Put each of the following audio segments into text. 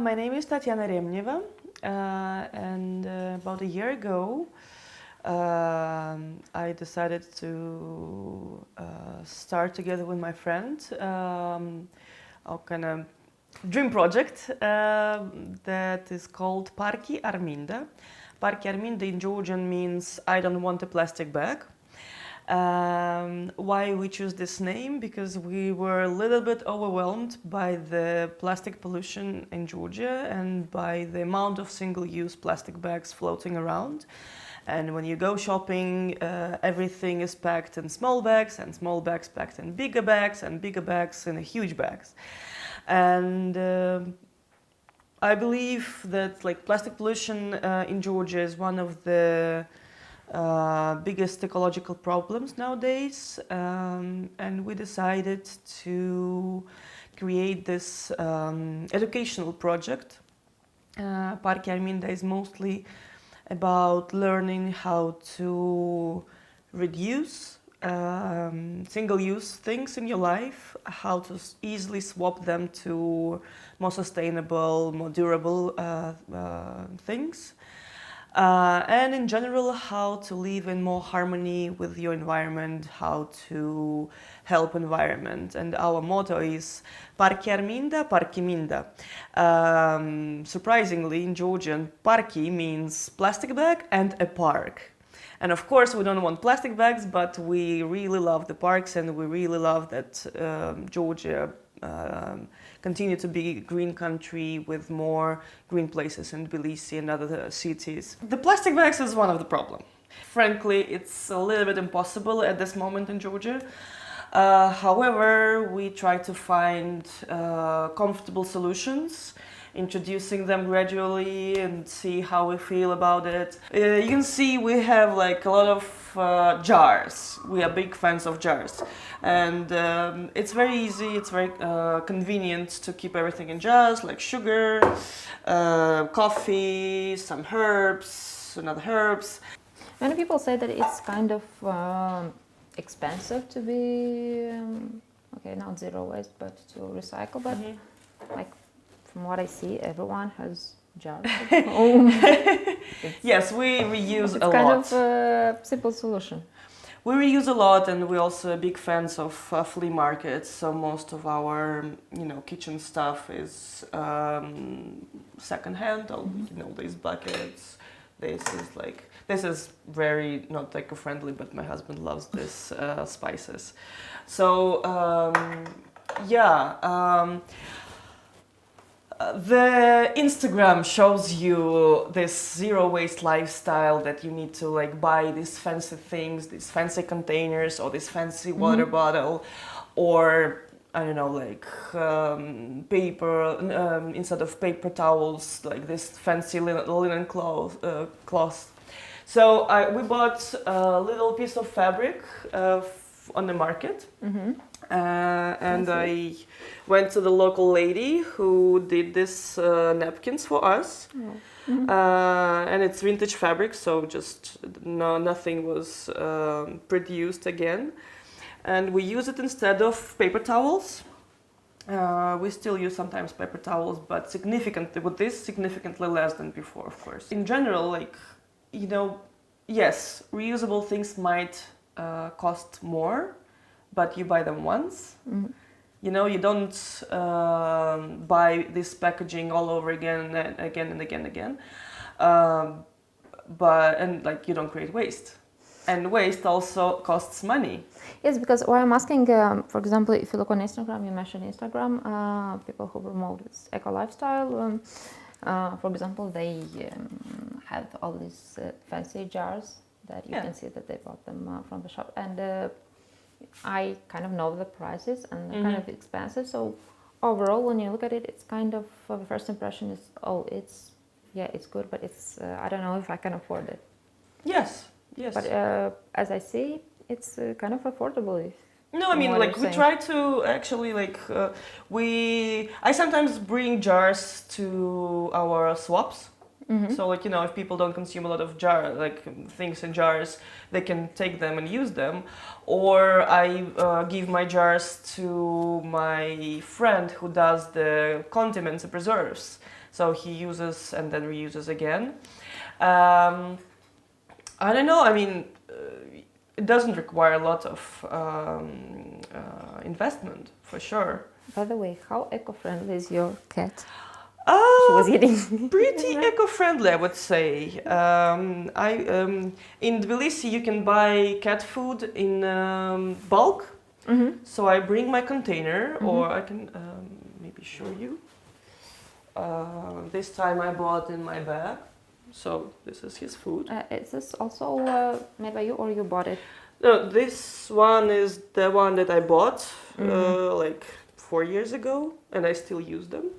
My name is Tatьяны Ремневой, and about a year ago I decided to start together with my friend our kind of dream project that is called Parki minda. Parki minda in Georgian means I don't want a plastic bag. Why we choose this name? Because we were a little bit overwhelmed by the plastic pollution in Georgia and by the amount of single-use plastic bags floating around. And when you go shopping, everything is packed in small bags, and small bags packed in bigger bags, and bigger bags in huge bags. And I believe that plastic pollution in Georgia is one of the biggest ecological problems nowadays, and we decided to create this educational project. Parki minda is mostly about learning how to reduce single-use things in your life, how to easily swap them to more sustainable, more durable things. And in general, how to live in more harmony with your environment, how to help environment. And our motto is Parki minda, Parki minda. Surprisingly, in Georgian, Parki means plastic bag and a park. And of course, we don't want plastic bags, but we really love the parks, and we really love that Georgia continue to be a green country with more green places in Tbilisi and other cities. The plastic bags is one of the problems. Frankly, it's a little bit impossible at this moment in Georgia. However, we try to find comfortable solutions, introducing them gradually and see how we feel about it. You can see we have a lot of jars. We are big fans of jars, and it's very easy, it's very convenient to keep everything in jars, like sugar, coffee, some herbs, and other herbs. Many people say that it's kind of expensive to be okay, not zero waste, but to recycle. But from what I see, everyone has jars at home. Yes, we reuse a lot. It's kind of a simple solution. We reuse a lot, and we're also big fans of flea markets. So most of our, kitchen stuff is secondhand. These buckets. This is very not eco-friendly, but my husband loves this spices. So the Instagram shows you this zero waste lifestyle that you need to buy these fancy things, these fancy containers, or this fancy water bottle, or I don't know, paper instead of paper towels, this fancy linen cloth. So we bought a little piece of fabric on the market. And I went to the local lady who did this napkins for us. And it's vintage fabric, so just nothing was produced again. And we use it instead of paper towels. We still use sometimes paper towels, but significantly less than before, of course. In general, yes, reusable things might cost more, but you buy them once. You don't buy this packaging all over again and again. You don't create waste. And waste also costs money. Yes, because why I'm asking, for example, if you look on Instagram, you mentioned Instagram, people who promote this eco lifestyle. For example, they have all these fancy jars that you can see that they bought them from the shop. And I kind of know the prices, and they're kind of expensive. So overall, when you look at it, it's kind of the first impression is, it's good, but it's I don't know if I can afford it. Yes. But as I see, it's kind of affordable. No, I mean, we try to actually I sometimes bring jars to our swaps. So if people don't consume a lot of things in jars, they can take them and use them. Or I give my jars to my friend who does the condiments and preserves. so he uses and then reuses again. I don't know, I mean, it doesn't require a lot of investment, for sure. By the way, how eco-friendly is your cat? Uh, She was eating. Pretty eco-friendly, I would say. In Tbilisi, you can buy cat food in bulk. So I bring my container, or I can maybe show you. This time I bought in my bag. So this is his food. Is this also made by you, or you bought it? No, this one is the one that I bought like 4 years ago, and I still use them.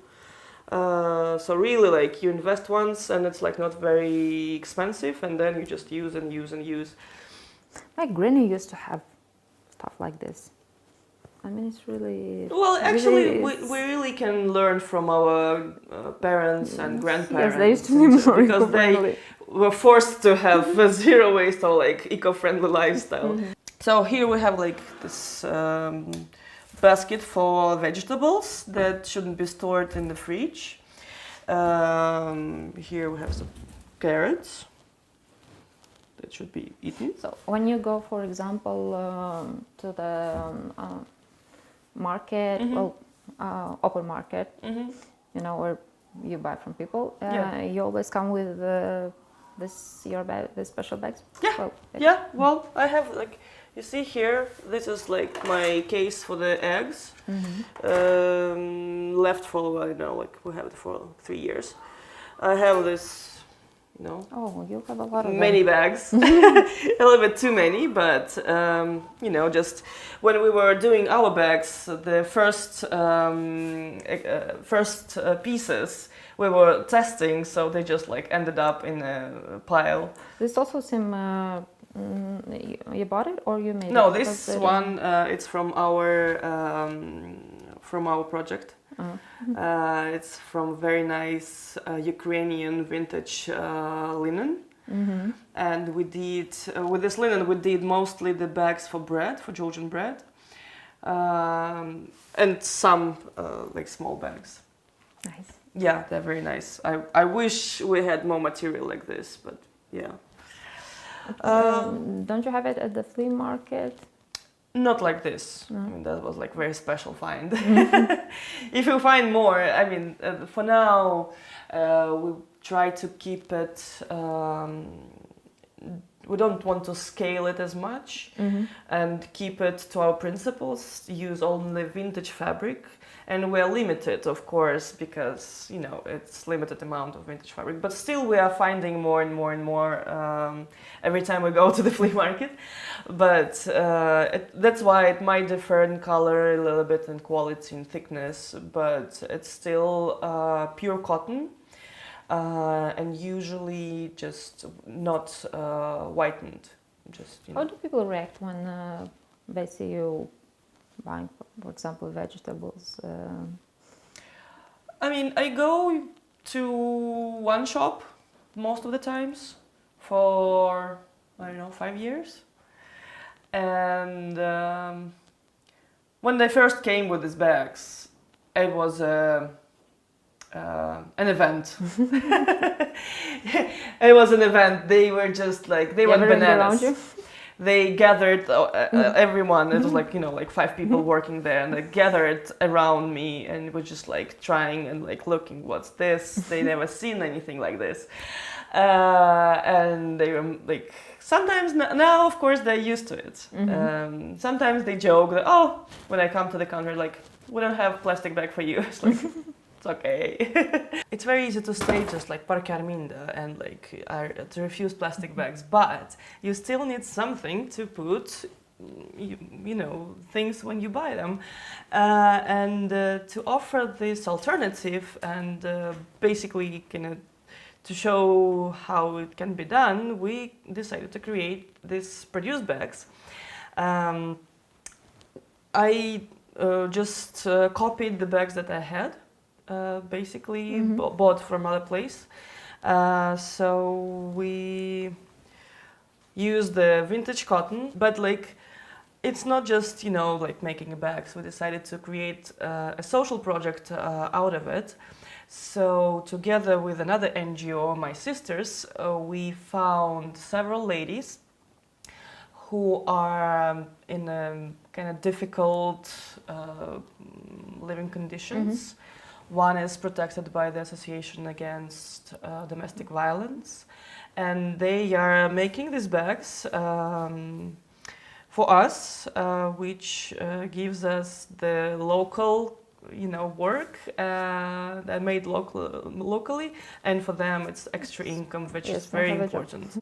So really, like, you invest once, and it's like not very expensive, and then you just use and use and use. My granny used to have stuff like this. I mean, it's really... Well, actually, really we really can learn from our parents and grandparents. Yes, they used to be more because they were forced to have a zero waste or like eco-friendly lifestyle. So here we have like this basket for vegetables that shouldn't be stored in the fridge. Here we have some carrots that should be eaten. So when you go, for example, to the market, open market, you know, where you buy from people, you always come with the special bags. Yeah. Well, I have like, you see here, this is like my case for the eggs. Left for, I don't know, like we have it for 3 years. I have this, you know. Oh, you have a lot of many bags. A little bit too many, but you know, just when we were doing our bags, the first pieces we were testing, so they just like ended up in a pile. This also seem you bought it or you made it? No, this one it's from our project. It's from very nice Ukrainian vintage linen. And we did, with this linen, we did mostly the bags for bread, for Georgian bread, and some like small bags. Nice. Yeah, they're very nice. I wish we had more material like this, but yeah. Don't you have it at the flea market? Not like this. No. I mean, that was like very special find. If you find more, I mean, for now, we try to keep it. We don't want to scale it as much, and keep it to our principles. Use only vintage fabric, and we are limited, of course, because you know it's limited amount of vintage fabric. But still, we are finding more and more and more every time we go to the flea market. But that's why it might differ in color a little bit, in quality and thickness, but it's still pure cotton. And usually just not whitened. Just, you know. How do people react when they see you buying, for example, vegetables? I mean, I go to one shop most of the times for, I don't know, 5 years. And when they first came with these bags, it was an event. It was an event. They were just like, they went bananas. They gathered everyone. It was like, you know, like 5 people working there, and they gathered around me and were just like trying and like looking, what's this? They never seen anything like this. And they were like, sometimes now, of course, they're used to it. Sometimes they joke that, oh, when I come to the counter, like, we don't have plastic bag for you. It's like, it's okay. It's very easy to say just like Parki minda and like to refuse plastic bags, but you still need something to put, you know, things when you buy them, and to offer this alternative and basically kind of to show how it can be done, we decided to create these produce bags. I just copied the bags that I had. Basically bought from other place. So we use the vintage cotton, but like it's not just, you know, like making a bag. So we decided to create a social project out of it. So together with another NGO, my sisters, we found several ladies who are in kind of difficult living conditions. One is protected by the Association Against Domestic Violence, and they are making these bags for us, which gives us the local, work that made locally, and for them it's extra income, which is very important.